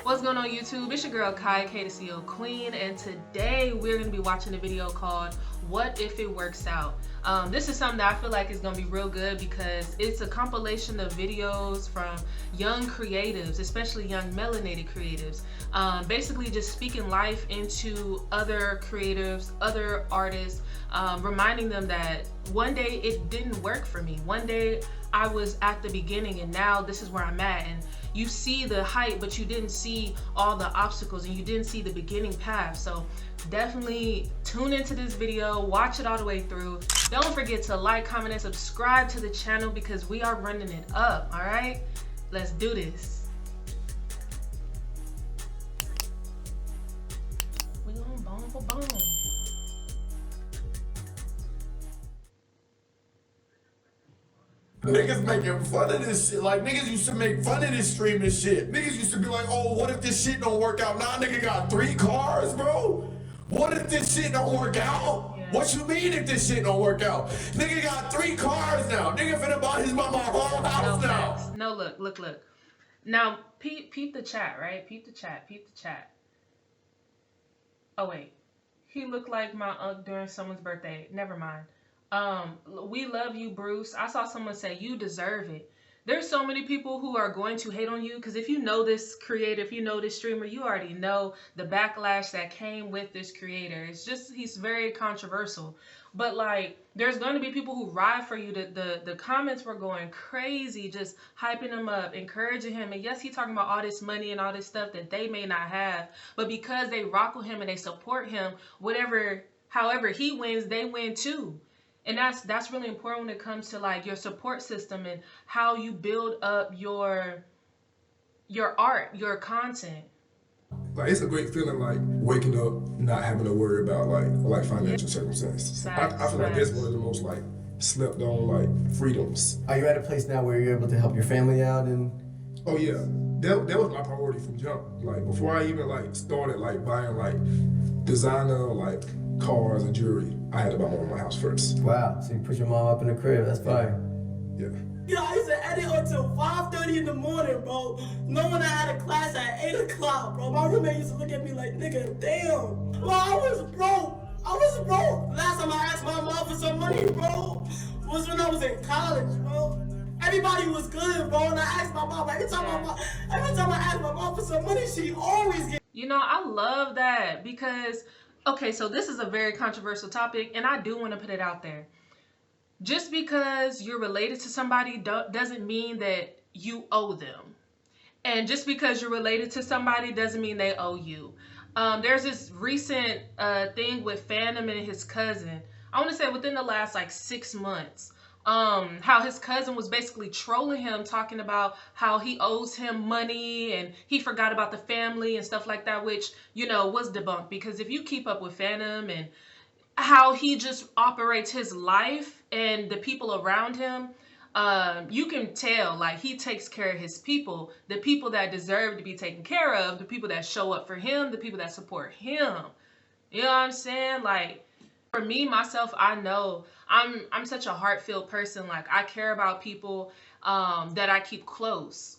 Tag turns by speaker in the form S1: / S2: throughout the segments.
S1: What's going on YouTube? It's your girl Kai, K the CEO Queen, and today we're going to be watching a video called What If It Works Out? This is something that I feel like is going to be real good because it's a compilation of videos from young creatives, especially young melanated creatives, basically just speaking life into other creatives, other artists, reminding them that one day it didn't work for me. One day I was at the beginning and now this is where I'm at, and you see the height but you didn't see all the obstacles and you didn't see the beginning path. So definitely tune into this video, watch it all the way through. Don't forget to like, comment, and subscribe to the channel because we are running it up. All right, let's do this. We going bone for bone.
S2: Niggas making fun of this shit. Like, niggas used to make fun of this streaming shit. Niggas used to be like, oh, what if this shit don't work out? Nah, nigga got 3 cars, bro. What if this shit don't work out? Yeah. What you mean if this shit don't work out? Nigga got 3 cars now. Nigga finna buy his mama a whole house now.
S1: No, look. Now, peep the chat, right? Peep the chat. Oh, wait. He looked like my uncle during someone's birthday. Never mind. We love you, Bruce. I saw someone say you deserve it. There's so many people who are going to hate on you because if you know this creator, if you know this streamer, you already know the backlash that came with this creator. It's just, he's very controversial. But like, there's going to be people who ride for you. The comments were going crazy, just hyping him up, encouraging him. And yes, he's talking about all this money and all this stuff that they may not have, but because they rock with him and they support him, however he wins, they win too. And that's really important when it comes to like your support system and how you build up your art, your content.
S3: Like, it's a great feeling, like waking up not having to worry about like financial circumstances. I feel like that's one of the most like slept on like freedoms.
S4: Are you at a place now where you're able to help your family out? And
S3: oh yeah, that was my priority from jump. Like before I even like started like buying like designer like cars and jewelry, I had to buy my house first.
S4: Wow, so you put your mom up in the crib, that's fire.
S3: Yeah.
S5: Yo, I used to edit until 5:30 in the morning, bro. Knowing I had a class at 8 o'clock, bro. My roommate used to look at me like, nigga, damn. Well, I was broke. Last time I asked my mom for some money, bro, was when I was in college, bro. Everybody was good, bro, and I asked my mom, every time I asked my mom for some money, she always get.
S1: You know, I love that because, okay, so this is a very controversial topic, and I do want to put it out there. Just because you're related to somebody doesn't mean that you owe them. And just because you're related to somebody doesn't mean they owe you. There's this recent thing with Phantom and his cousin. I want to say within the last like 6 months. How his cousin was basically trolling him, talking about how he owes him money and he forgot about the family and stuff like that, which, you know, was debunked. Because if you keep up with Phantom and how he just operates his life and the people around him, you can tell like he takes care of his people, the people that deserve to be taken care of, the people that show up for him, the people that support him. You know what I'm saying? Like, for me, myself, I know I'm such a heart-filled person. Like, I care about people that I keep close,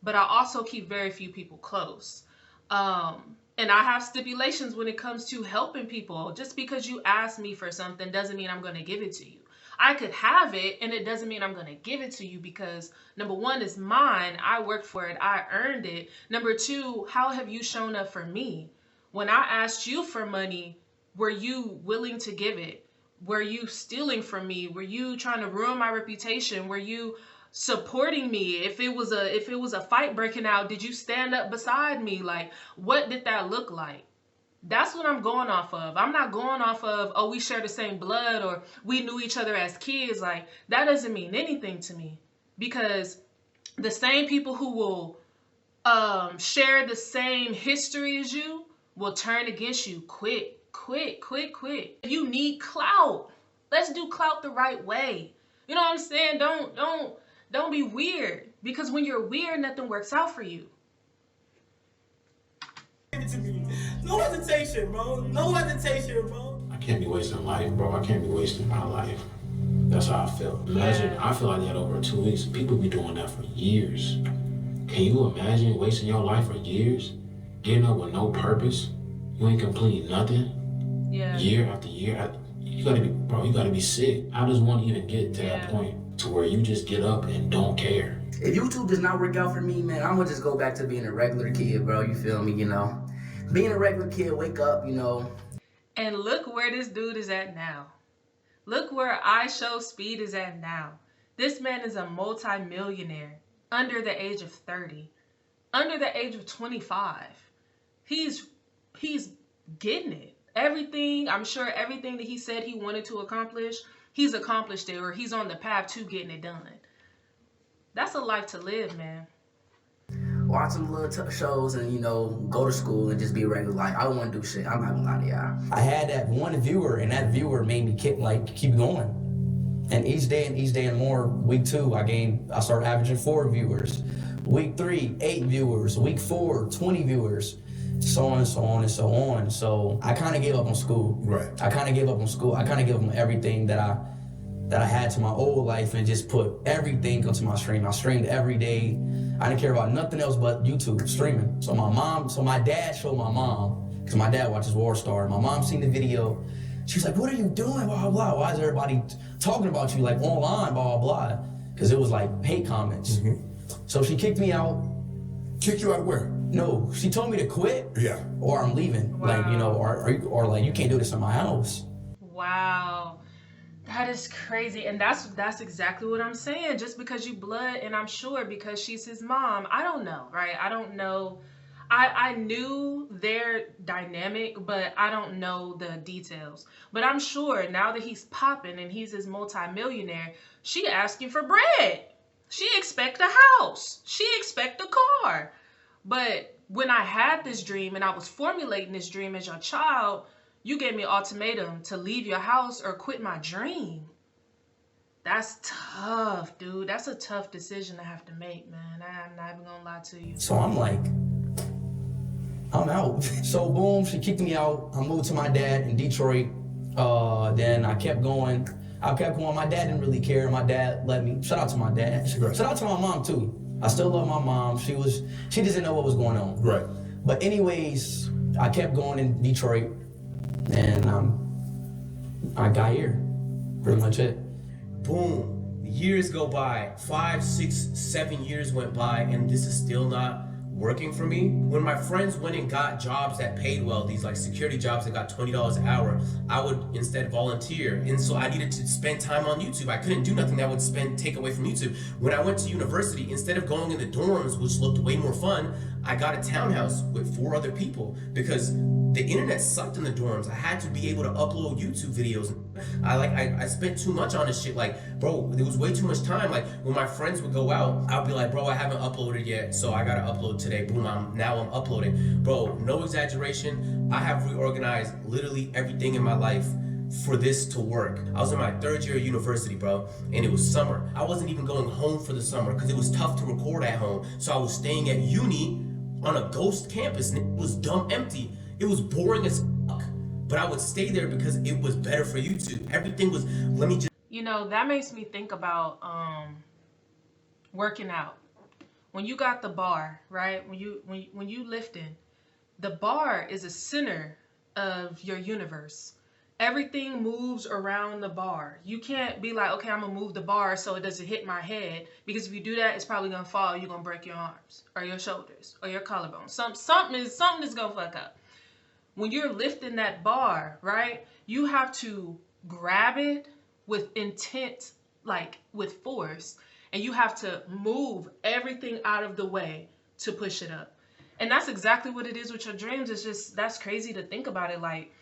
S1: but I also keep very few people close. And I have stipulations when it comes to helping people. Just because you ask me for something doesn't mean I'm going to give it to you. I could have it, and it doesn't mean I'm going to give it to you because, number one, it's mine. I worked for it. I earned it. Number two, how have you shown up for me? When I asked you for money, were you willing to give it? Were you stealing from me? Were you trying to ruin my reputation? Were you supporting me? If it was a fight breaking out, did you stand up beside me? Like, what did that look like? That's what I'm going off of. I'm not going off of, oh, we share the same blood or we knew each other as kids. Like, that doesn't mean anything to me because the same people who will share the same history as you will turn against you quick. You need clout. Let's do clout the right way. You know what I'm saying? Don't be weird, because when you're weird, nothing works out for you.
S5: Give it to me. No hesitation, bro. No hesitation, bro.
S6: I can't be wasting life, bro. I can't be wasting my life. That's how I feel. Imagine, I feel like that over 2 weeks. People be doing that for years. Can you imagine wasting your life for years? getting up with no purpose, you ain't completing nothing,
S1: Yeah.
S6: year after year, you gotta be sick. How does one even get to that point to where you just get up and don't care?
S7: If YouTube does not work out for me, man, I'm gonna just go back to being a regular kid, bro. You feel me? You know, being a regular kid, wake up, you know.
S1: And look where this dude is at now. Look where I Show Speed is at now. This man is a multi-millionaire under the age of 30, under the age of 25. He's getting it. Everything, I'm sure everything that he said he wanted to accomplish, he's accomplished it, or he's on the path to getting it done. That's a life to live, man.
S7: Watch some little shows and, you know, go to school and just be regular. Like, I don't want to do shit. I'm not gonna lie to y'all.
S8: I had that one viewer, and that viewer made me keep going. And each day and more. Week 2, I started averaging 4 viewers. Week 3, 8 viewers. Week 4, 20 viewers. So on and so on and so on. So I kind of gave up on school.
S2: Right.
S8: I kind of gave up on school. I kind of gave up on everything that I had to my old life and just put everything onto my stream. I streamed every day. I didn't care about nothing else but YouTube streaming. So my dad showed my mom, because my dad watches War Star. My mom seen the video. She was like, "What are you doing? Blah, blah, blah. Why is everybody talking about you like online, blah, blah, blah?" Because it was like hate comments.
S2: Mm-hmm.
S8: So she kicked me out.
S2: Kick you out of where?
S8: No, she told me to quit.
S2: Yeah.
S8: Or I'm leaving.
S1: Wow.
S8: Like, you know, or like, you can't do this in my house.
S1: Wow. That is crazy. And that's exactly what I'm saying. Just because you blood, and I'm sure because she's his mom, I don't know, right? I don't know. I knew their dynamic, but I don't know the details. But I'm sure now that he's popping and he's his multi-millionaire, she asking for bread. She expect a house. She expect a car. But when I had this dream and I was formulating this dream as your child, you gave me an ultimatum to leave your house or quit my dream. That's tough, dude. That's a tough decision to have to make, man. I'm not even gonna lie to you.
S8: So I'm like, I'm out. So boom, she kicked me out. I moved to my dad in Detroit. Then I kept going. My dad didn't really care. My dad let me. Shout out to my dad.
S2: Right.
S8: Shout out to my mom too. I still love my mom. She just didn't know what was going on.
S2: Right.
S8: But anyways, I kept going in Detroit, and I got here. Pretty much it.
S9: Boom. Years go by. 5, 6, 7 years went by, and this is still not working for me. When my friends went and got jobs that paid well, these like security jobs that got $20 an hour, I would instead volunteer. And so I needed to spend time on YouTube. I couldn't do nothing that would take away from YouTube. When I went to university, instead of going in the dorms, which looked way more fun, I got a townhouse with 4 other people because the internet sucked in the dorms. I had to be able to upload YouTube videos. I spent too much on this shit. Like, bro, there was way too much time. Like, when my friends would go out, I'd be like, bro, I haven't uploaded yet, so I gotta upload today. Boom, now I'm uploading. Bro, no exaggeration, I have reorganized literally everything in my life for this to work. I was in my 3rd year of university, bro, and it was summer. I wasn't even going home for the summer because it was tough to record at home. So I was staying at uni on a ghost campus, and it was dumb empty. It was boring as fuck, but I would stay there because it was better for YouTube. Everything was, let me just...
S1: You know, that makes me think about working out. When you got the bar, right? When you lifting, the bar is a center of your universe. Everything moves around the bar. You can't be like, okay, I'm gonna move the bar so it doesn't hit my head, because if you do that, it's probably gonna fall. You're gonna break your arms or your shoulders or your collarbone. Something is gonna fuck up. When you're lifting that bar, right, you have to grab it with intent, like with force, and you have to move everything out of the way to push it up. And that's exactly what it is with your dreams. It's just, that's crazy to think about it. Like,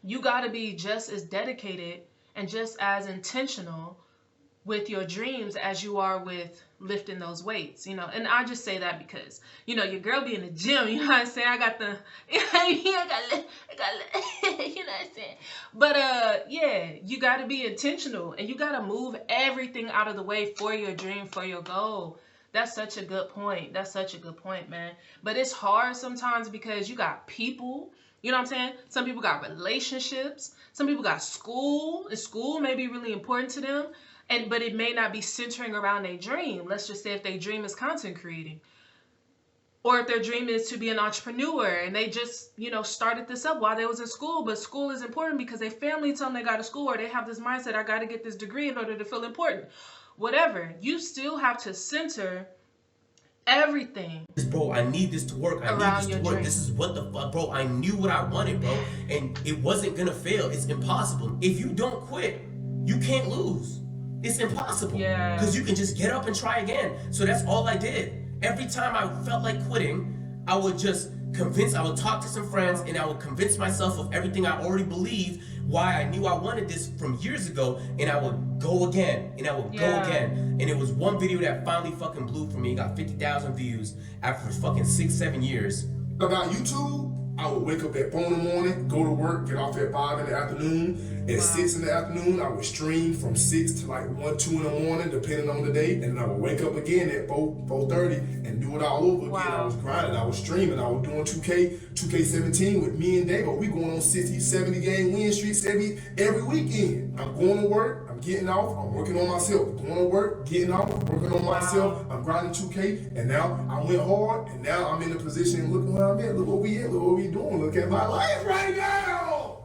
S1: you got to be just as dedicated and just as intentional with your dreams as you are with lifting those weights, you know. And I just say that because, you know, your girl be in the gym, you know what I'm saying? I got the, you know what I'm saying? But yeah, you got to be intentional, and you got to move everything out of the way for your dream, for your goal. That's such a good point. That's such a good point, man. But it's hard sometimes because you got people, you know what I'm saying? Some people got relationships. Some people got school, and school may be really important to them. But it may not be centering around their dream. Let's just say if their dream is content creating. Or if their dream is to be an entrepreneur and they just, started this up while they was in school, but school is important because their family tell them they got to school, or they have this mindset, I got to get this degree in order to feel important. Whatever. You still have to center everything.
S9: Bro, I need this to work. I need this to work. Dream. This is what the fuck, bro. I knew what I wanted, bro. And it wasn't gonna fail. It's impossible. If you don't quit, you can't lose. It's impossible.
S1: Yeah.
S9: Because you can just get up and try again. So that's all I did. Every time I felt like quitting, I would talk to some friends and I would convince myself of everything I already believed, why I knew I wanted this from years ago, and I would go again, and I would go again. And it was one video that finally fucking blew for me. It got 50,000 views after fucking 6-7 years.
S3: About YouTube, I would wake up at 4 in the morning, go to work, get off at 5 in the afternoon. At 6 in the afternoon, I would stream from 6 to like 1, 2 in the morning, depending on the day. And then I would wake up again at 4:30 and do it all over again. I was grinding, I was streaming, I was doing 2K17 with me and Davo. We going on 60, 70 game win streaks every weekend. I'm going to work, I'm getting off, I'm working on myself. Going to work, getting off, working on myself. I'm grinding 2K, and now I went hard, and now I'm in a position. Look where I'm at. Look what we at. Look what we doing. Look at my life right now.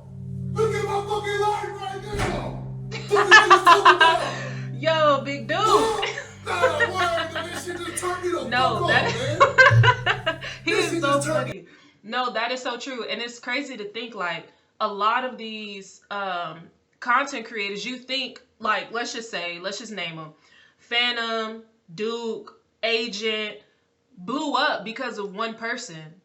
S3: Look at my fucking life right now. Look at this fucking life.
S1: Yo, big dude.
S3: That shit just turned me the
S1: no,
S3: fuck
S1: that
S3: off, man.
S1: He is so funny. No, that is so true, and it's crazy to think like a lot of these content creators. You think like let's just name them, Phantom, Duke, Agent, blew up because of one person.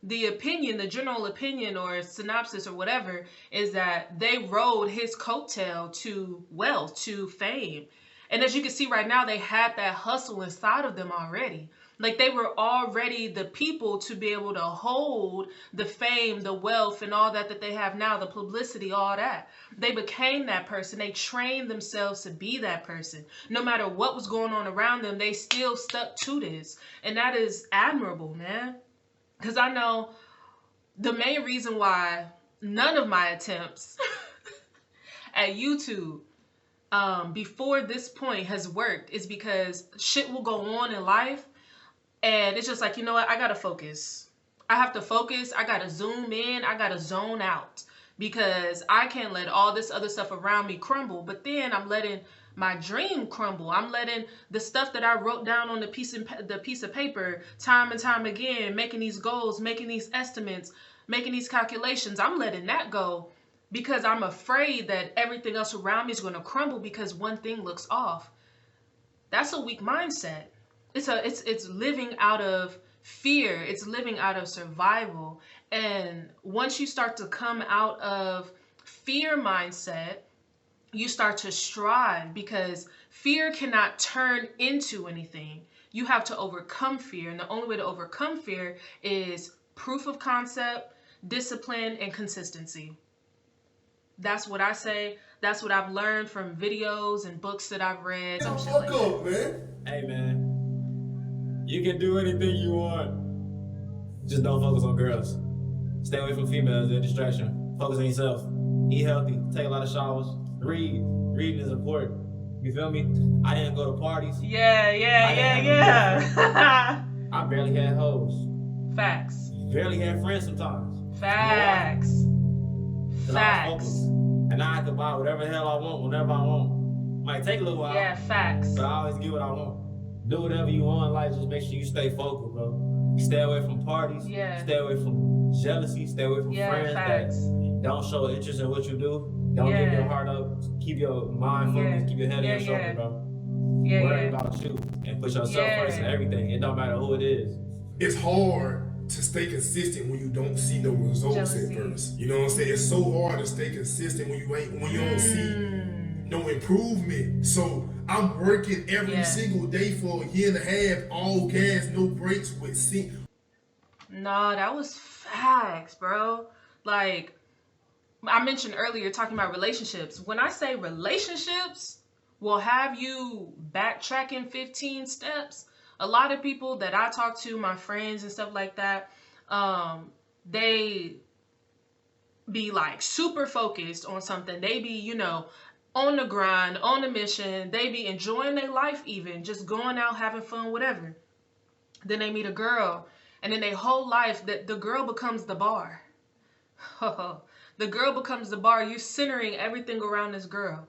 S1: The opinion, the general opinion or synopsis or whatever is that they rode his coattail to wealth, to fame. And as you can see right now, they had that hustle inside of them already. Like they were already the people to be able to hold the fame, the wealth, and all that they have now, the publicity, all that. They became that person. They trained themselves to be that person. No matter what was going on around them, they still stuck to this. And that is admirable, man. Because I know the main reason why none of my attempts at YouTube before this point has worked is because shit will go on in life and it's just like, you know what, I gotta focus. I have to focus. I gotta zoom in. I gotta zone out because I can't let all this other stuff around me crumble. But then I'm letting my dream crumble. I'm letting the stuff that I wrote down on the piece of paper time and time again, making these goals, making these estimates, making these calculations, I'm letting that go because I'm afraid that everything else around me is going to crumble because one thing looks off. That's a weak mindset. It's living out of fear. It's living out of survival. And once you start to come out of fear mindset, you start to strive because fear cannot turn into anything. You have to overcome fear. And the only way to overcome fear is proof of concept, discipline, and consistency. That's what I say. That's what I've learned from videos and books that I've read.
S3: Fuck up, man.
S10: Hey, man. You can do anything you want. Just don't focus on girls. Stay away from females. They're a distraction. Focus on yourself. Eat healthy. Take a lot of showers. Read. Reading is important. You feel me? I didn't go to parties.
S1: Yeah.
S10: I barely had hoes.
S1: Facts.
S10: Barely had friends sometimes.
S1: Facts.
S10: You know Facts. And now I can buy whatever the hell I want, whenever I want. Might take a little while.
S1: Yeah, facts.
S10: But I always get what I want. Do whatever you want in life, just make sure you stay focused, bro. Stay away from parties.
S1: Yeah.
S10: Stay away from jealousy. Stay away from friends that don't show interest in what you do. Don't give your heart up. Keep your mind focused. Keep your head on your shoulder, bro. Worry about you and put yourself first in everything. It don't matter who it is.
S3: It's hard to stay consistent when you don't see no results at first. You know what I'm saying? It's so hard to stay consistent when you don't see no improvement. So I'm working every single day for a year and a half, all gas, no brakes with sync.
S1: No, that was facts, bro. Like I mentioned earlier, talking about relationships. When I say relationships will have you backtracking 15 steps, a lot of people that I talk to, my friends and stuff like that, they be like super focused on something. They be, on the grind, on the mission. They be enjoying their life even, just going out, having fun, whatever. Then they meet a girl, and then their whole life, the girl becomes the bar. The girl becomes the bar. You're centering everything around this girl.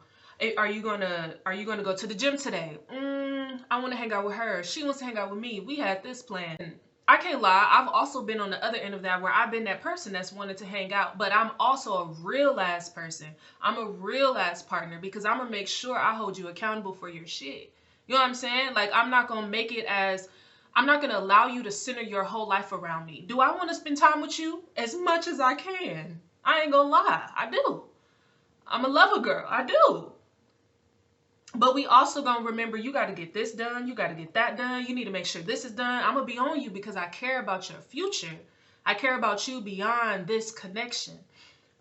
S1: Are you gonna go to the gym today? I want to hang out with her. She wants to hang out with me. We had this plan. I can't lie. I've also been on the other end of that, where I've been that person that's wanted to hang out, but I'm also a real ass person. I'm a real ass partner, because I'm gonna make sure I hold you accountable for your shit. You know what I'm saying? Like, I'm not gonna allow you to center your whole life around me. Do I want to spend time with you? As much as I can. I ain't gonna lie. I do. I'm a lover girl. I do. But we also gonna remember, you got to get this done. You got to get that done. You need to make sure this is done. I'm gonna be on you because I care about your future. I care about you beyond this connection.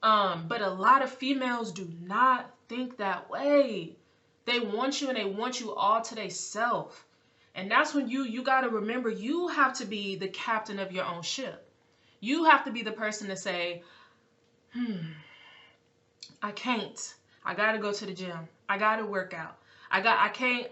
S1: But a lot of females do not think that way. They want you, and they want you all to themselves. And that's when you got to remember, you have to be the captain of your own ship. You have to be the person to say, I can't. I got to go to the gym. I got to work out. I can't.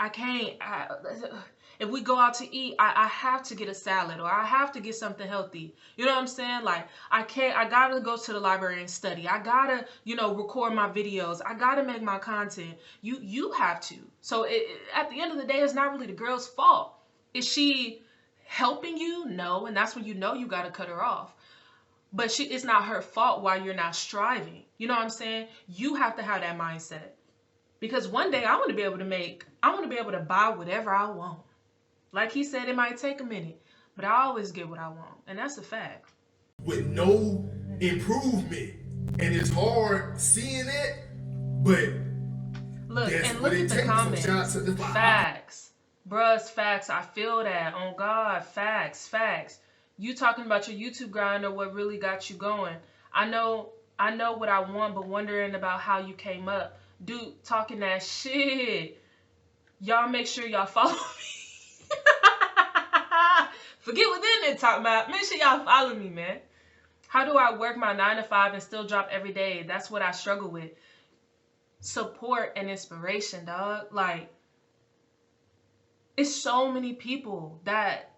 S1: If we go out to eat, I have to get a salad, or I have to get something healthy. You know what I'm saying? Like, I got to go to the library and study. I got to, record my videos. I got to make my content. You have to. So at the end of the day, it's not really the girl's fault. Is she helping you? No. And that's when you got to cut her off. But it's not her fault why you're not striving. You know what I'm saying? You have to have that mindset. Because one day I want to be able to buy whatever I want. Like he said, it might take a minute, but I always get what I want. And that's a fact.
S3: With no improvement. And it's hard seeing it, but
S1: look at the comments. Facts. Bruh's facts. I feel that. On God, facts. You talking about your YouTube grind or what really got you going. I know what I want, but wondering about how you came up. Dude, talking that shit. Y'all make sure y'all follow me. Forget what they're talking about. Make sure y'all follow me, man. How do I work my 9 to 5 and still drop every day? That's what I struggle with. Support and inspiration, dog. Like, it's so many people that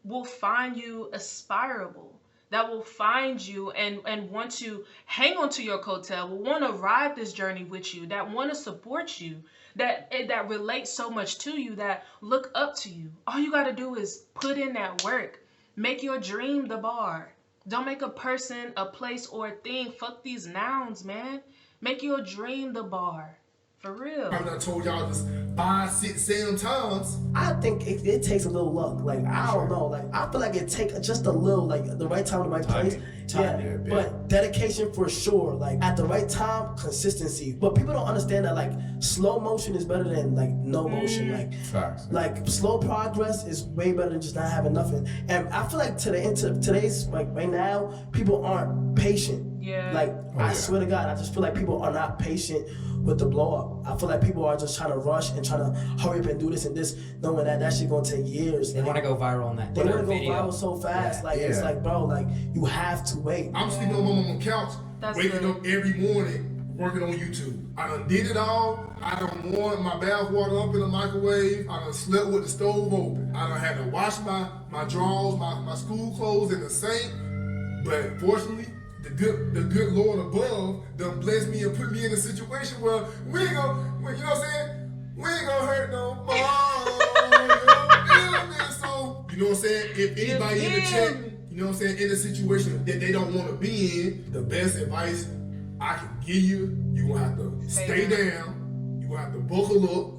S1: will find you aspirable, that will find you and want to hang on to your coattail, will want to ride this journey with you, that want to support you, that relate so much to you, that look up to you. All you got to do is put in that work. Make your dream the bar. Don't make a person, a place, or a thing. Fuck these nouns, man. Make your dream the bar. For real.
S3: I done told y'all this 5, 6, 7 times.
S5: I think it takes a little luck. Like, I don't know. Like, I feel like it takes just a little, like, the right time, the right place. Yeah, but dedication for sure. Like, at the right time, consistency. But people don't understand that, like, slow motion is better than, like, no motion. Like,
S2: facts.
S5: Like, slow progress is way better than just not having nothing. And I feel like today's, like, right now, people aren't patient.
S1: Yeah.
S5: Like, I swear to God, I just feel like people are not patient with the blow up. I feel like people are just trying to rush and trying to hurry up and do this and this, knowing that shit gonna take years.
S11: They want to go viral on that.
S5: They want to go viral so fast. Yeah. Like, it's like, bro, like, you have to wait.
S3: I'm sleeping on my mama's couch, waking up every morning, working on YouTube. I done did it all. I done warmed my bath water up in the microwave. I done slept with the stove open. I done had to wash my drawers, my school clothes in the sink. But fortunately, the good Lord above done blessed me and put me in a situation where we ain't gonna, you know what I'm saying? We ain't gonna hurt no more. So, you know what I'm saying? If anybody in the chat, you know what I'm saying, in a situation that they don't want to be in, the best advice I can give you, you're gonna have to stay down, you're gonna have to buckle up,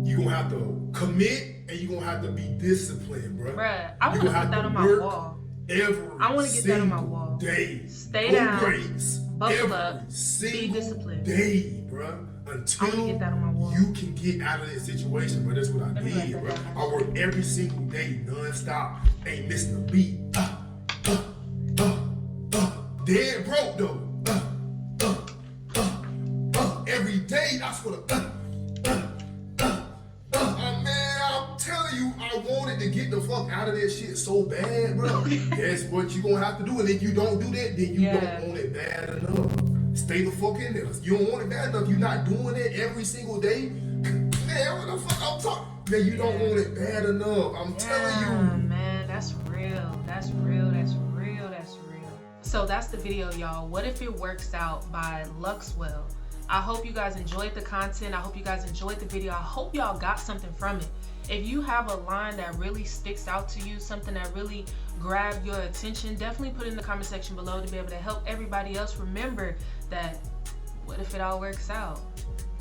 S3: you're gonna have to commit, and you're gonna have to be disciplined, bro.
S1: Bruh, I want to put that on my wall.
S3: I
S1: want to get that on my wall.
S3: Day.
S1: Stay down.
S3: Breaks,
S1: buckle up.
S3: Be
S1: disciplined.
S3: Day, bro. Until
S1: get that on my wall.
S3: You can get out of that situation, bro. That's what I did, bro. I work every single day, non-stop. Ain't missing a beat. Dead broke though. Every day, that's what man, I'm telling you, I wanted to get the fuck out of that shit so bad, bro. That's what you gonna have to do. And if you don't do that, then you don't want it bad enough. Stay the fuck in there. You don't want it bad enough. You're not doing it every single day. Man, what the fuck I'm talking? Man, you don't want it bad enough. I'm telling you.
S1: Man. So that's the video, y'all. What If It Works Out by Luxwell. I hope you guys enjoyed the content. I hope you guys enjoyed the video. I hope y'all got something from it. If you have a line that really sticks out to you, something that really grabbed your attention, definitely put it in the comment section below to be able to help everybody else remember that what if it all works out?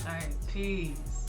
S1: All right, peace.